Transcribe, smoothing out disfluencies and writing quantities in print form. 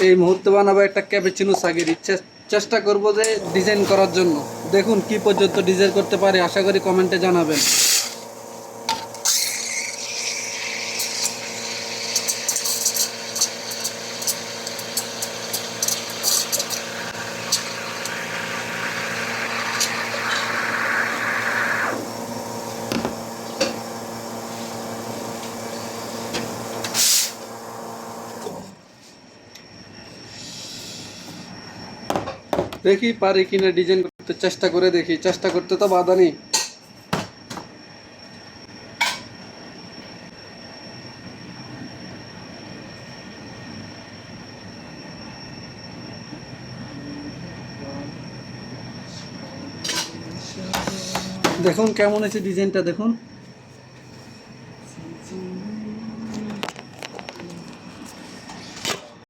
এই মুহূর্তে বানাবো একটা ক্যাপুচিনো সাগেরি। চেষ্টা করব যে ডিজাইন করার জন্য। দেখুন কি পর্যন্ত ডিজাইন করতে পারি, আশা করি কমেন্টে জানাবেন। দেখি পারি কিনা ডিজাইন করতে, চেষ্টা করে দেখি। চেষ্টা করতে তো বাধা নেই। দেখুন কেমন হয়েছে ডিজাইনটা, দেখুন।